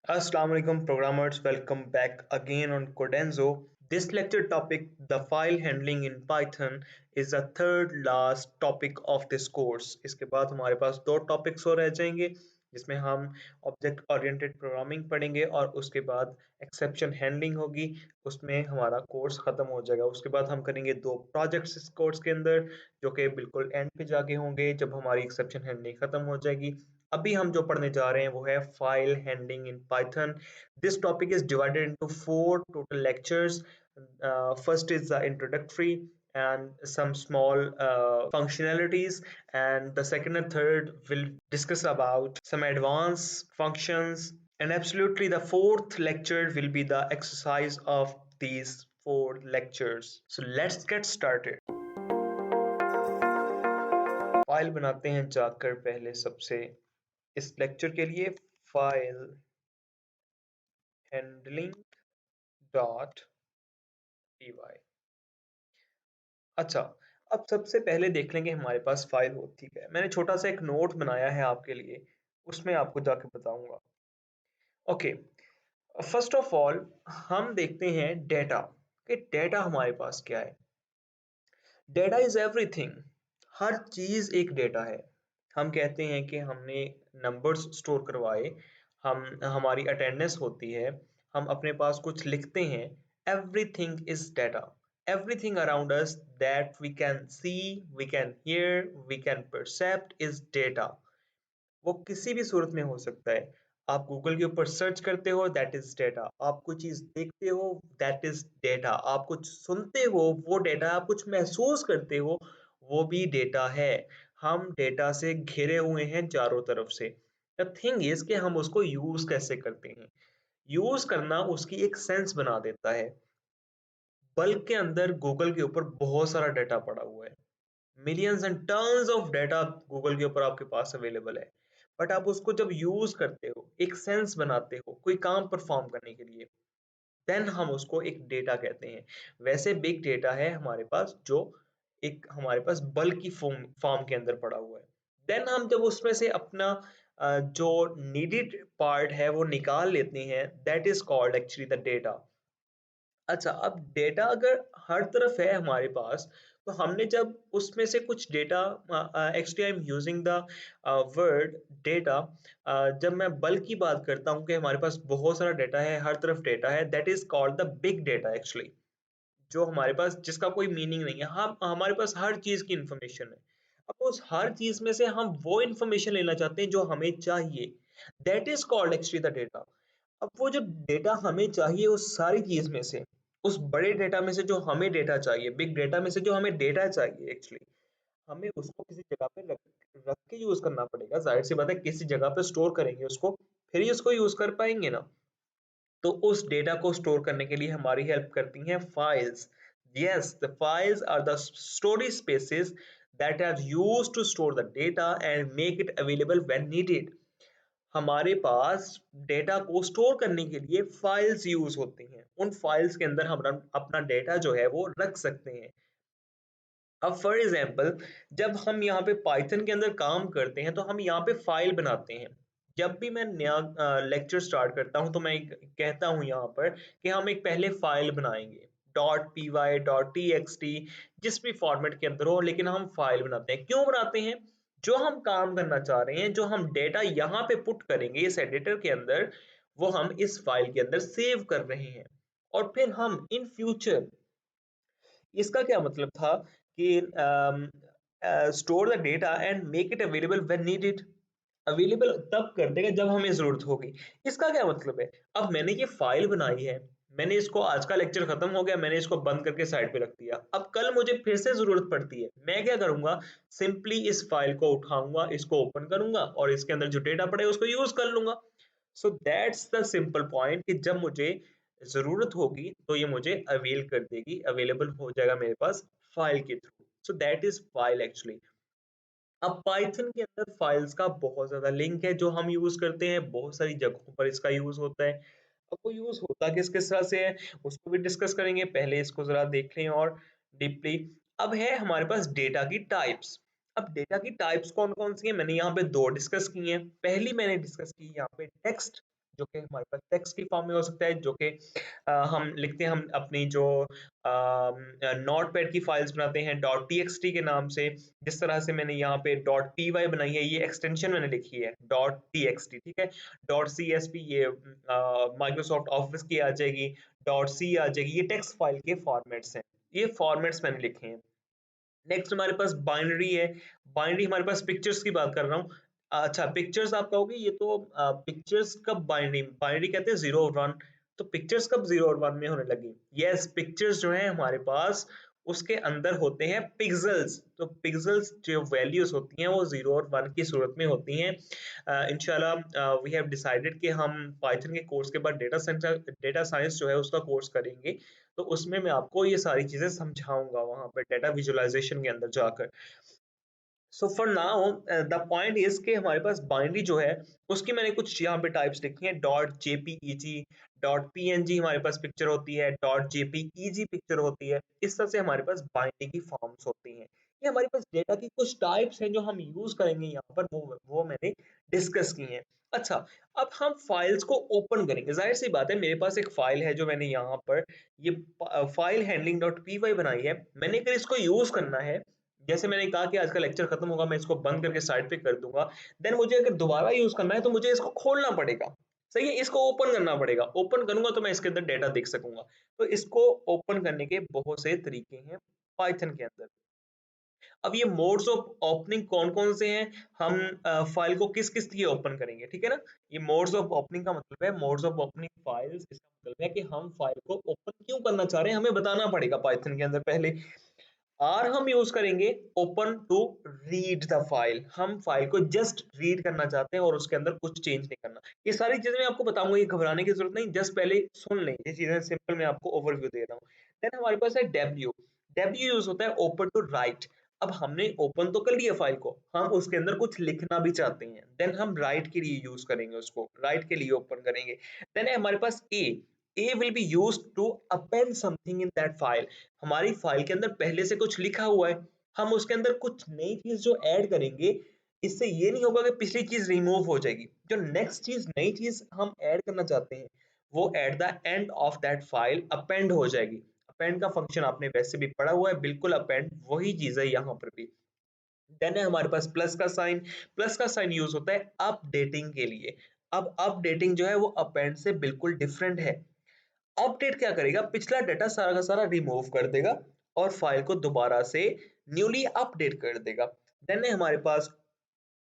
Assalamu alaikum programmers, welcome back again on Codenzo. This lecture topic, the file handling in Python, is the third last topic of this course. इसके बाद हमारे पास दो topics और रह जाएंगे जिसमें हम ऑब्जेक्ट ओरिएंटेड प्रोग्रामिंग पढ़ेंगे और उसके बाद एक्सेप्शन हैंडलिंग होगी। उसमें हमारा कोर्स ख़त्म हो जाएगा। उसके बाद हम करेंगे दो प्रोजेक्ट्स इस कोर्स के अंदर जो कि बिल्कुल एंड पे जाके होंगे जब हमारी एक्सेप्शन हैंडलिंग ख़त्म हो जाएगी। अभी हम जो पढ़ने जा रहे हैं वो है file handling in Python. This topic is divided into four total lectures. First is the introductory and some small functionalities, and the second and third will discuss about some advanced functions, and absolutely the fourth lecture will be the exercise of these four lectures. So let's get started. File बनाते हैं जाकर पहले सबसे इस lecture के लिए file handling dot P Y. अच्छा, अब सबसे पहले देख लेंगे हमारे पास फाइल होती है. मैंने छोटा सा एक नोट बनाया है आपके लिए, उसमें आपको जाके बताऊंगा. ओके, फर्स्ट ऑफ ऑल हम देखते हैं डेटा कि डेटा हमारे पास क्या है. Data is everything. हर चीज एक डेटा है. हम कहते हैं कि हमने नंबर्स स्टोर करवाए, हम हमारी अटेंडेंस होती है, हम अपने पास कुछ लिखते हैं. Everything is data. Everything around us that we can see, we can hear, we can percept is data. वो किसी भी सूरत में हो सकता है. आप गूगल के ऊपर सर्च करते हो, दैट इज डेटा. आप कुछ चीज देखते हो, दैट इज डेटा. आप कुछ सुनते हो, वो डेटा. आप कुछ महसूस करते हो, वो भी डेटा है. हम डेटा से घिरे हुए हैं चारों तरफ से. द थिंग इज कि हम उसको यूज कैसे करते हैं. यूज करना उसकी एक सेंस बना देता है. बल्क के अंदर गूगल के ऊपर बहुत सारा डेटा पड़ा हुआ है. Millions and tons of data Google के ऊपर आपके पास अवेलेबल है. बट आप उसको जब यूज करते हो, एक सेंस बनाते हो कोई काम परफॉर्म करने के लिए, देन हम उसको एक डेटा कहते हैं. वैसे बिग डेटा है हमारे पास जो एक हमारे पास बल्क की फॉर्म के अंदर पड़ा हुआ है. देन हम जब उसमें से अपना जो नीडेड पार्ट है वो निकाल लेते हैं, that is called actually the data. अच्छा, अब डेटा अगर हर तरफ है हमारे पास, तो हमने जब उसमें से कुछ data, actually I am using the word data. जब मैं बल्क की बात करता हूँ कि हमारे पास बहुत सारा डेटा है, हर तरफ डेटा है, that is called the big data actually. जो हमारे पास जिसका कोई मीनिंग नहीं है, हम हमारे पास हर चीज की इंफॉर्मेशन है. अब उस हर चीज में से हम वो इंफॉर्मेशन लेना चाहते हैं जो हमें चाहिए, that is called actually the data. अब वो जो डेटा हमें चाहिए उस सारी चीज में से, उस बड़े डेटा में से जो हमें डेटा चाहिए, बिग डेटा में से जो हमें डेटा चाहिए एक्चुअली, हमें उसको किसी जगह पे रख रख के यूज करना पड़ेगा. जाहिर सी बात है, किसी जगह पे स्टोर करेंगे उसको, फिर ही उसको यूज कर पाएंगे ना. तो उस डेटा को स्टोर करने के लिए हमारी हेल्प करती हैं files. Yes, the files are the storage spaces that are used to store the data and make it available when needed. हमारे पास डेटा को स्टोर करने के लिए फाइल्स यूज होती हैं. उन फाइल्स के अंदर हम अपना डेटा जो है वो रख सकते हैं. अब फॉर एग्जांपल, जब हम यहाँ पे पाइथन के अंदर काम करते हैं तो हम यहाँ पे फाइल बनाते हैं. जब भी मैं नया लेक्चर स्टार्ट करता हूँ तो मैं कहता हूँ यहाँ पर कि हम एक पहले फाइल बनाएंगे, dot P Y, dot T X T, जिस भी फॉर्मेट के अंदर हो, लेकिन हम फाइल बनाते हैं. क्यों बनाते हैं? जो हम काम करना चाह रहे हैं, जो हम डेटा यहाँ पे पुट करेंगे इस एडिटर के अंदर, वो हम इस फाइल के अंदर सेव कर रहे हैं. और फिर हम इन फ्यूचर, इसका क्या मतलब था कि store the data and make it available when needed. Available तब कर देगा जब हमें जरूरत होगी. इसका क्या मतलब है? अब मैंने ये फाइल बनाई है, मैंने इसको, आज का लेक्चर खत्म हो गया, मैंने इसको बंद करके साइड पे रख दिया. अब कल मुझे फिर से जरूरत पड़ती है, मैं क्या करूंगा? सिंपली इस फाइल को उठाऊंगा, इसको ओपन करूंगा और इसके अंदर जो डेटा पड़े उसको यूज कर लूंगा. So that's the simple point कि जब मुझे जरूरत होगी तो ये मुझे अवेल कर देगी, अवेलेबल हो जाएगा मेरे पास फाइल के through. So that is file actually. अब पाइथन के अंदर फाइल्स का बहुत ज्यादा लिंक है जो हम यूज करते हैं, बहुत सारी जगहों पर इसका यूज होता है. अब वो यूज होता किस किस तरह से है उसको भी डिस्कस करेंगे. पहले इसको जरा देख लें और डीपली. अब है हमारे पास डेटा की टाइप्स. अब डेटा की टाइप्स कौन कौन सी है? मैंने यहाँ पे दो डिस्कस की हैं. पहली मैंने डिस्कस की यहाँ पे टेक्स्ट, जो कि हमारे पास टेक्स्ट की फॉर्म में हो सकता है, जो कि हम लिखते हैं, हम अपनी जो नोट पैड की फाइल्स बनाते हैं डॉट टी के नाम से। जिस तरह से मैंने यहाँ पे डॉट पी वाई बनाई है, ये एक्सटेंशन मैंने लिखी है डॉट टी एक्स टी, ठीक है। डॉट सी एस पी ये माइक्रोसॉफ्ट ऑफिस की आ जाएगी, डॉट सी आ जाएगी, ये टेक्स्ट फाइल के फॉर्मेट्स हैं, ये फॉर्मेट्स मैंने लिखे हैं। नेक्स्ट हमारे पास बाइनरी है। बाइनरी हमारे पास पिक्चर्स की बात कर रहा हूँ। अच्छा, पिक्चर्स आप कहोगे ये तो पिक्चर्स कब बाइनरी बाइनरी कहते हैं 0 और 1, तो पिक्चर्स कब 0 और 1 में होने लगी? यस, पिक्चर्स जो है हमारे पास उसके अंदर होते हैं पिक्सेल्स, तो पिक्सेल्स जो वैल्यूज होती हैं वो 0 और 1 की सूरत में होती हैं। इंशाल्लाह वी हैव डिसाइडेड कि हम पाइथन के कोर्स के बाद डेटा साइंस जो है उसका कोर्स करेंगे, तो उसमें मैं आपको ये सारी चीजें समझाऊंगा वहां पर डेटा विजुअलाइजेशन के अंदर जाकर। So for now the point is कि हमारे पास बाइनरी जो है उसकी मैंने कुछ यहाँ पे टाइप्स लिखी हैं। डॉट जेपीईजी, डॉट पीएनजी हमारे पास पिक्चर होती है, डॉट जेपीईजी पिक्चर होती है। इस तरह से हमारे पास बाइनरी की फॉर्म्स होती हैं। ये हमारे पास डेटा की कुछ टाइप्स हैं जो हम यूज करेंगे यहाँ पर, वो मैंने डिस्कस की हैं। अच्छा, अब हम फाइल्स को ओपन करेंगे। जाहिर सी बात है, मेरे पास एक फाइल है जो मैंने यहाँ पर ये file handling dot P Y बनाई है। मैंने अगर इसको यूज करना है, जैसे मैंने कहा कि आज का लेक्चर खत्म होगा, मैं इसको बंद करके साइड पे कर दूंगा, देन मुझे अगर दोबारा यूज करना है तो मुझे इसको खोलना पड़ेगा। सही है, इसको ओपन करना पड़ेगा। ओपन करूंगा तो मैं इसके अंदर डेटा देख सकूंगा। तो इसको ओपन करने के बहुत से तरीके हैं पाइथन के अंदर। अब ये मोड्स ऑफ ओपनिंग कौन कौन से हैं, हम फाइल को किस किस लिए ओपन करेंगे, ठीक है ना। ये मोड्स ऑफ ओपनिंग का मतलब है, मोड्स ऑफ ओपनिंग फाइल्स, इसका मतलब है कि हम फाइल को ओपन क्यों करना चाह रहे हैं, हमें बताना पड़ेगा पाइथन के अंदर पहले। आर हम यूज करेंगे open to read the file, हम फाइल को जस्ट रीड करना चाहते हैं और उसके अंदर कुछ चेंज नहीं करना। ये सारी चीजें मैं आपको बताऊंगा, ये घबराने की जरूरत नहीं, जस्ट पहले सुन लें, ये चीजें सिंपल मैं आपको ओवरव्यू दे रहा हूँ। देन हमारे पास है डब्ल्यू। डब्ल्यू यूज होता है ओपन टू राइट। अब हमने ओपन तो कर लिया फाइल को, हम उसके अंदर कुछ लिखना भी चाहते हैं, देन हम राइट के लिए यूज करेंगे, उसको राइट के लिए ओपन करेंगे। देन है हमारे पास a will be used to append something in that file. हमारी फाइल के अंदर पहले से कुछ लिखा हुआ है, हम उसके अंदर कुछ नई चीज जो ऐड करेंगे, इससे ये नहीं होगा कि पिछली चीज रिमूव हो जाएगी। जो नेक्स्ट चीज नई चीज हम ऐड करना चाहते हैं वो at the end of that file append हो जाएगी। अपेंड का फंक्शन आपने वैसे भी पढ़ा हुआ है, बिल्कुल अपेंड वही चीज है यहाँ पर भी। देन है हमारे पास प्लस का साइन। प्लस का साइन यूज होता है अपडेटिंग के लिए। अब अपडेटिंग जो है वो अपेंड से बिल्कुल डिफरेंट है। अपडेट क्या करेगा, पिछला डाटा सारा का सारा रिमूव कर देगा और फाइल को दोबारा से न्यूली अपडेट कर देगा। देन है हमारे पास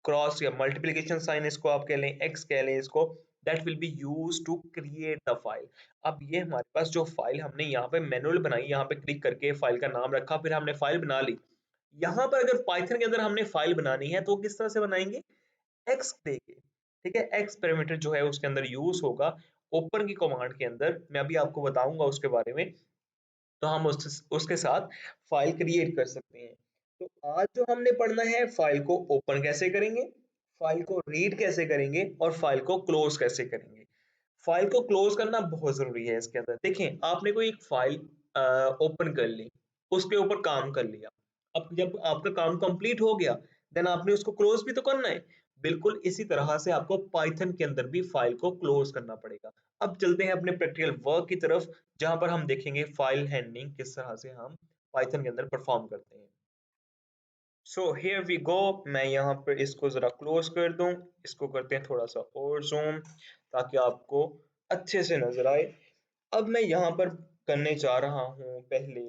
क्रॉस या मल्टीप्लिकेशन साइन, इसको आप कह लें, एक्स कह लें इसको, that will be use to create the file. अब ये हमारे पास जो फाइल हमने यहाँ पे मैनुअल बनाई, यहाँ पे क्लिक करके फाइल का नाम रखा, फिर हमने फाइल बना ली। यहाँ पर अगर पाइथन के अंदर हमने फाइल बनानी है तो किस तरह से बनाएंगे, एक्स देके, ठीक है। एक्स पैरामीटर जो है उसके अंदर यूज होगा ओपन की कमांड के अंदर, मैं अभी आपको बताऊंगा उसके बारे में। तो हम उसके साथ फाइल क्रिएट कर सकते हैं। तो आज जो हमने पढ़ना है, फाइल को ओपन कैसे करेंगे, फाइल को रीड कैसे करेंगे और फाइल को क्लोज कैसे करेंगे। फाइल को क्लोज करना बहुत जरूरी है इसके अंदर। देखें, आपने कोई एक फाइल ओपन कर ली, उसके ऊपर काम कर लिया, अब जब आपका काम कंप्लीट हो गया, देन आपने उसको क्लोज भी तो करना है। बिल्कुल इसी तरह से आपको पाइथन के अंदर भी फाइल को क्लोज करना पड़ेगा। अब चलते हैं अपने प्रैक्टिकल वर्क की तरफ, जहां पर हम देखेंगे फाइल हैंडलिंग किस तरह से हम पाइथन के अंदर परफॉर्म करते हैं। So here we go. मैं यहाँ पर इसको जरा क्लोज कर दूं, इसको करते हैं थोड़ा सा और जूम, ताकि आपको अच्छे से नजर आए। अब मैं यहाँ पर करने जा रहा हूँ पहले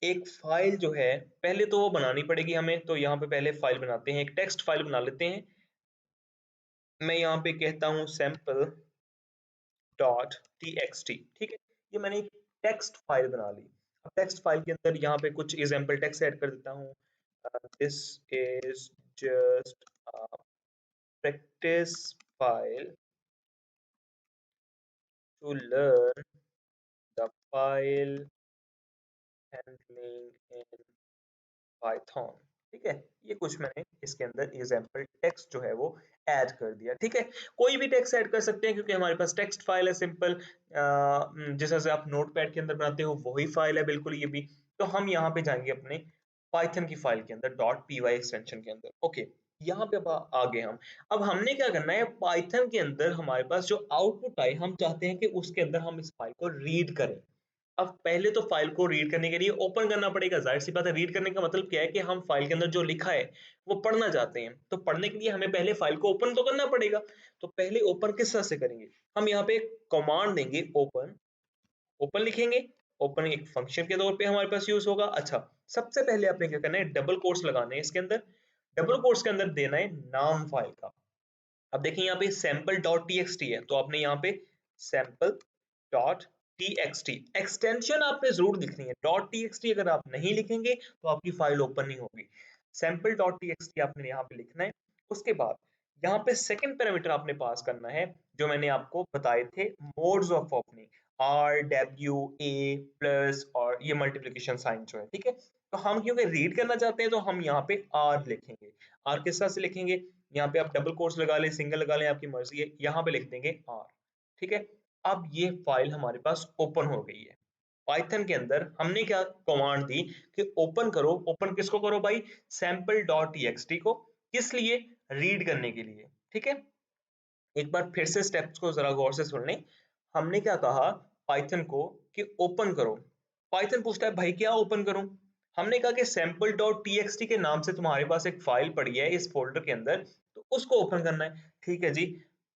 एक फाइल जो है, पहले तो वो बनानी पड़ेगी हमें, तो यहाँ पे पहले फाइल बनाते हैं, एक टेक्स्ट फाइल बना लेते हैं। मैं यहाँ पे कहता हूँ sample dot T X T, ठीक है। ये मैंने एक टेक्स्ट फाइल बना ली। अब टेक्स्ट फाइल के अंदर यहाँ पे कुछ एग्जाम्पल टेक्स्ट ऐड कर देता हूँ। This is just practice file to learn the file handling in Python, ठीक है। ये कुछ मैंने इसके अंदर एग्जाम्पल टेक्स्ट जो है वो ऐड कर दिया, ठीक है। कोई भी टेक्स्ट ऐड कर सकते हैं क्योंकि हमारे पास टेक्स्ट फाइल है सिंपल, जैसा से आप नोटपैड के अंदर बनाते हो वही फाइल है बिल्कुल ये भी। तो हम यहाँ पे जाएंगे अपने पाइथन की फाइल के अंदर डॉट पी वाई एक्सटेंशन के अंदर, ओके। यहाँ पे अब आ गए हम। अब हमने क्या करना है, पाइथन के अंदर हमारे पास जो आउटपुट आए हम चाहते हैं कि उसके अंदर हम इस फाइल को रीड करें। अब पहले तो फाइल को रीड करने के लिए ओपन करना पड़ेगा, जाहिर सी बात है। रीड करने का मतलब क्या है कि हम फाइल के अंदर जो लिखा है वो पढ़ना चाहते हैं, तो पढ़ने के लिए हमें पहले फाइल को ओपन तो करना पड़ेगा। तो पहले ओपन किस तरह से करेंगे, हम यहाँ पे कमांड देंगे ओपन। ओपन लिखेंगे, ओपन एक फंक्शन के तौर पे हमारे पास यूज होगा। अच्छा, सबसे पहले आपने क्या करना है, डबल कोट्स लगाने हैं इसके अंदर। डबल कोट्स के अंदर देना है नाम फाइल का। अब देखिए यहाँ पे सैंपल डॉट टीएक्सटी है, तो आपने यहाँ पे सैंपल डॉट टीएक्सटी एक्सटेंशन आपने जरूर लिखनी है। डॉट टीएक्सटी अगर आप नहीं लिखेंगे तो आपकी फाइल ओपन नहीं होगी। सैंपल डॉट टीएक्सटी आपने यहाँ पे लिखना है। उसके बाद यहाँ पे सेकंड पैरामीटर आपने पास करना है, जो मैंने आपको बताए थे, modes of opening, R W A plus और ये मल्टीप्लिकेशन साइन जो है, ठीक है। तो हम क्योंकि रीड करना चाहते हैं तो हम यहाँ पे आर लिखेंगे। आर किस तरह से लिखेंगे, यहाँ पे आप डबल कोट्स लगा लें, सिंगल लगा लें, आपकी मर्जी है। यहाँ पे लिख देंगे आर, ठीक है। अब ये फाइल हमारे पास ओपन हो गई है। पाइथन के अंदर हमने क्या कमांड दी कि ओपन करो। ओपन किसको करो भाई, सैंपल डॉट टीएक्सटी को। किस लिए, रीड करने के लिए, ठीक है। एक बार फिर से स्टेप्स को जरा गौर से सुन लें। हमने क्या कहा पाइथन को कि ओपन करो। पाइथन पूछता है भाई क्या ओपन करूं। हमने कहा कि सैंपल डॉट टीएक्सटी के नाम से तुम्हारे पास एक फाइल पड़ी है इस फोल्डर के अंदर, तो उसको ओपन करना है। ठीक है जी,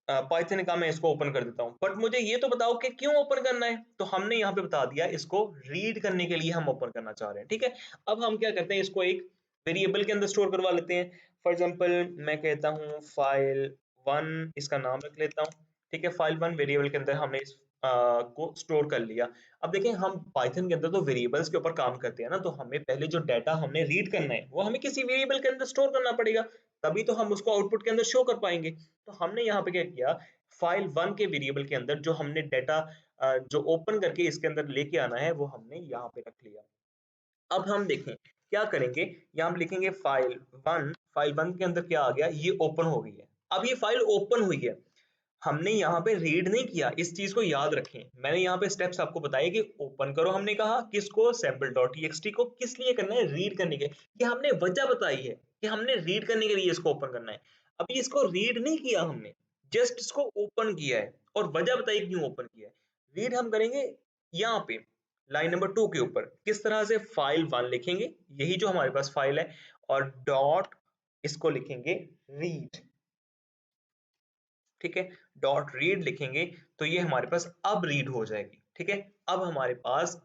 पाइथन ने कहा मैं इसको ओपन कर देता हूं, बट मुझे ये तो बताओ कि क्यों ओपन करना है। तो हमने यहाँ पे बता दिया, इसको रीड करने के लिए हम ओपन करना चाह रहे हैं, ठीक है। अब हम क्या करते हैं, इसको एक वेरिएबल के अंदर स्टोर करवा लेते हैं। फॉर एग्जाम्पल मैं कहता हूँ फाइल वन, इसका नाम रख लेता हूँ, ठीक है। फाइल वन वेरिएबल के अंदर हमने इस को स्टोर कर लिया। अब देखें, हम पाइथन के अंदर तो वेरिएबल्स के ऊपर काम करते हैं ना, तो हमें पहले जो डाटा हमने रीड करना है वो हमें किसी वेरिएबल के अंदर स्टोर करना पड़ेगा, तभी तो हम उसको आउटपुट के अंदर शो कर पाएंगे। तो हमने यहाँ पे क्या किया, फाइल वन के वेरिएबल के अंदर जो हमने डाटा जो ओपन करके इसके अंदर लेके आना है वो हमने यहाँ पे रख लिया। अब हम देखें क्या करेंगे, यहाँ हम लिखेंगे फाइल वन। फाइल वन के अंदर क्या आ गया, ये ओपन हो गई है। अब ये फाइल ओपन हुई है, हमने यहाँ पे रीड नहीं किया, इस चीज को याद रखें। मैंने यहाँ पे स्टेप्स आपको बताए कि ओपन करो, हमने कहा किसको, सैंपल डॉट टीएक्सटी को। किस लिए करना है, रीड करने के। ये हमने वजह बताई है कि हमने रीड करने के लिए इसको ओपन करना है। अभी इसको रीड नहीं किया हमने, जस्ट इसको ओपन किया है, और वजह बताई क्यों ओपन किया है। रीड हम करेंगे यहाँ पे लाइन नंबर 2 के ऊपर। किस तरह से, फाइल वन लिखेंगे, यही जो हमारे पास फाइल है, और डॉट इसको लिखेंगे रीड, ठीक है। डॉट रीड लिखेंगे तो ये हमारे पास अब रीड हो जाएगी, ठीक है। अब हमारे पास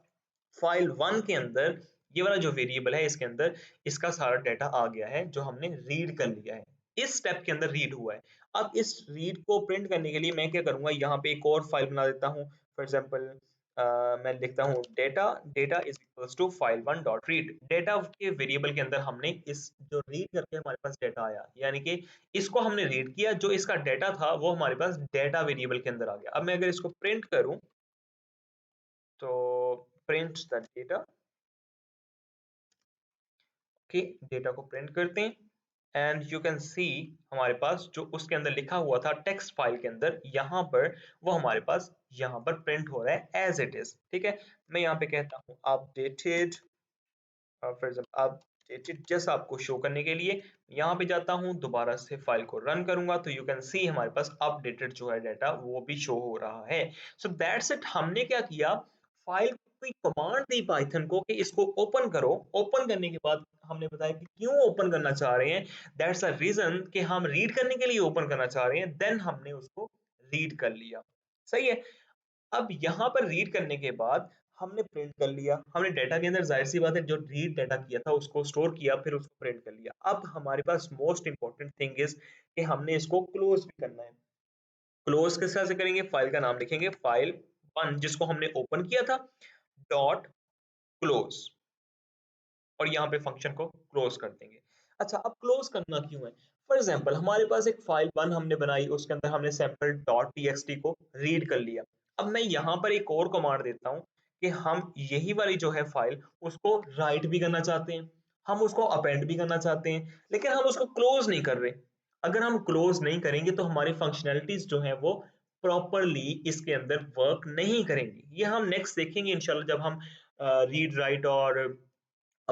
फाइल वन के अंदर ये वाला जो वेरिएबल है इसके अंदर इसका सारा डाटा आ गया है जो हमने रीड कर लिया है। इस स्टेप के अंदर रीड हुआ है। अब इस रीड को प्रिंट करने के लिए मैं क्या करूंगा, यहाँ पे एक और फाइल बना देता हूँ। फॉर एग्जाम्पल मैं लिखता हूँ data, data is equals to file one dot read. Data के वेरिएबल के अंदर हमने इस जो रीड करके हमारे पास डेटा आया, यानी कि इसको हमने रीड किया, जो इसका डेटा था वो हमारे पास डेटा वेरिएबल के अंदर आ गया। अब मैं अगर इसको प्रिंट करूं तो print the data, okay, data को प्रिंट करते हैं, एंड यू कैन सी हमारे पास जो उसके अंदर लिखा हुआ था टेक्स्ट फाइल के अंदर, यहाँ पर वो हमारे पास यहाँ पर प्रिंट हो रहा है एज इट इज, ठीक है। मैं यहाँ पे कहता हूँ updated, for example updated, just आपको शो करने के लिए यहाँ पे जाता हूँ, दोबारा से फाइल को रन करूंगा तो यू कैन सी हमारे पास अपडेटेड जो है डाटा वो भी शो हो रहा है। So that's it. हमने क्या किया, फाइल कोई कमांड दी पाइथन को कि इसको ओपन करो। ओपन करने के बाद हमने बताया कि क्यों ओपन करना चाह रहे हैं, दैट्स अ रीजन कि हम रीड करने के लिए ओपन करना चाह रहे हैं। देन हमने उसको रीड कर लिया, सही है। अब यहाँ पर रीड करने के बाद हमने प्रिंट कर लिया, हमने डाटा के अंदर जाहिर सी बात है जो रीड डाटा किया था उसको स्टोर किया, फिर उसको प्रिंट कर लिया। अब हमारे पास मोस्ट इंपॉर्टेंट थिंग इज कि हमने इसको क्लोज भी करना है। क्लोज किस तरह से करेंगे, फाइल का नाम लिखेंगे फाइल वन जिसको हमने ओपन किया था, डॉट क्लोज, और यहाँ पे फंक्शन को क्लोज कर देंगे। अच्छा, अब क्लोज करना क्यों है, फॉर एग्जाम्पल हमारे पास एक फाइल वन हमने बनाई, उसके अंदर हमने सैंपल डॉट टीएक्सटी को रीड कर लिया। अब मैं यहाँ पर एक और कमांड देता हूँ कि हम यही वाली जो है फाइल उसको राइट भी करना चाहते हैं, हम उसको अपेंड भी करना चाहते हैं, लेकिन हम उसको क्लोज नहीं कर रहे। अगर हम क्लोज नहीं करेंगे तो हमारी फंक्शनैलिटीज जो है वो प्रॉपरली इसके अंदर वर्क नहीं करेंगी। ये हम नेक्स्ट देखेंगे इंशाल्लाह, जब हम रीड राइट और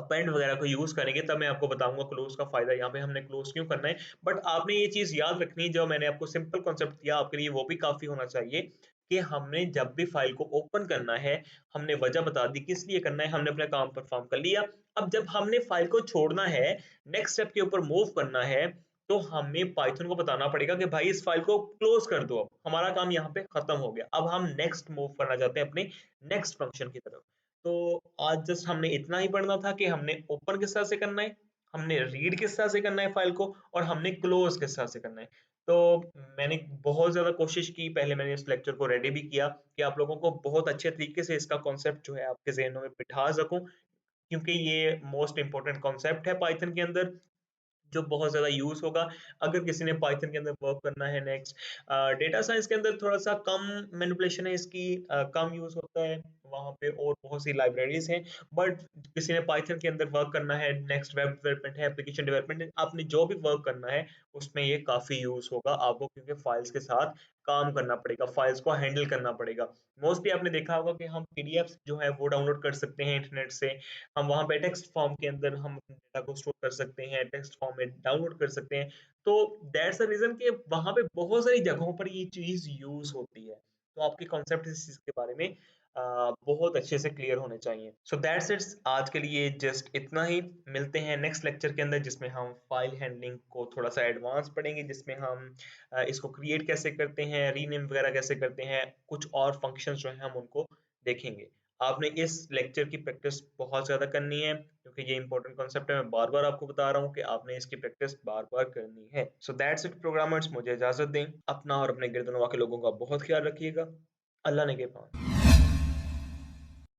अपेंड वगैरह को यूज़ करेंगे तब मैं आपको बताऊँगा क्लोज़ का फ़ायदा यहाँ पे हमने क्लोज़ क्यों करना है। बट आपने ये चीज़ याद रखनी है जो मैंने आपको सिंपल कॉन्सेप्ट दिया आपके लिए वो भी काफ़ी होना चाहिए कि हमने जब भी फ़ाइल को ओपन करना है, हमने वजह बता दी किस लिए करना है, हमने अपना काम परफ़ॉर्म कर लिया। अब जब हमने फ़ाइल को छोड़ना है, नेक्स्ट स्टेप के ऊपर मूव करना है, तो हमें पाइथन को बताना पड़ेगा कि भाई इस फ़ाइल को क्लोज़ कर दो अब, हमारा काम यहाँ पे खत्म हो गया। अब हम नेक्स्ट मूव करना चाहते हैं अपने नेक्स्ट फंक्शन की तरफ। तो आज जस्ट हमने इतना ही पढ़ना था कि हमने ओपन किस तरह से करना है, हमने रीड किस तरह से करना है फाइल को और हमने क्लोज किस तरह से करना है। तो मैंने बहुत ज़्यादा कोशिश की, पहले मैंने इस लेक्चर को रेडी भी किया कि आप लोगों को बहुत अच्छे तरीके से इसका कॉन्सेप्ट जो है आपके ज़हनों में बिठा सकूँ, क्योंकि ये मोस्ट इम्पोर्टेंट कॉन्सेप्ट है पाइथन के अंदर। जो बहुत ज़्यादा यूज़ होगा अगर किसी ने पाइथन के अंदर वर्क करना है नेक्स्ट। डेटा साइंस के अंदर थोड़ा-सा कम मैनिपुलेशन है इसकी, कम यूज़ होता है, वहाँ पे और बहुत सी लाइब्रेरीज़ हैं। बट किसी ने पाइथन के अंदर वर्क करना है, नेक्स्ट वेब डेवलपमेंट है, एप्लीकेशन डेवलपमेंट है, आपने जो भी वर्क करना है, उसमें ये काफ़ी यूज़ होगा आपको क्योंकि फाइल्स के साथ काम करना पड़ेगा, फाइल्स को हैंडल करना पड़ेगा। मोस्टली आपने देखा होगा कि हम पीडीएफ्स जो है वो डाउनलोड कर सकते हैं इंटरनेट से, हम वहाँ पे टेक्स्ट फॉर्म के अंदर हम अपने डेटा को स्टोर कर सकते हैं, टेक्स्ट फॉर्म में डाउनलोड कर सकते हैं। तो दैट्स द रीज़न कि वहाँ पे बहुत सारी जगहों पर ये चीज़ यूज़ होती है। तो आपके कॉन्सेप्ट इस चीज़ के बारे में बहुत अच्छे से क्लियर होने चाहिए। सो दैट्स इट, आज के लिए जस्ट इतना ही। मिलते हैं नेक्स्ट लेक्चर के अंदर जिसमें हम फाइल हैंडलिंग को थोड़ा-सा एडवांस पढ़ेंगे, जिसमें हम इसको क्रिएट कैसे करते हैं, रीनेम वगैरह कैसे करते हैं, कुछ और फंक्शंस जो हैं हम उनको देखेंगे। आपने इस लेक्चर की प्रैक्टिस बहुत ज़्यादा करनी है क्योंकि ये इंपॉर्टेंट कॉन्सेप्ट है। मैं बार-बार आपको बता रहा हूँ कि आपने इसकी प्रैक्टिस बार-बार करनी है। सो दैट्स इट प्रोग्रामर्स, मुझे इजाज़त दें। अपना और अपने गिरद नवाह के लोगों का बहुत ख्याल रखिएगा। अल्लाह ने के पास।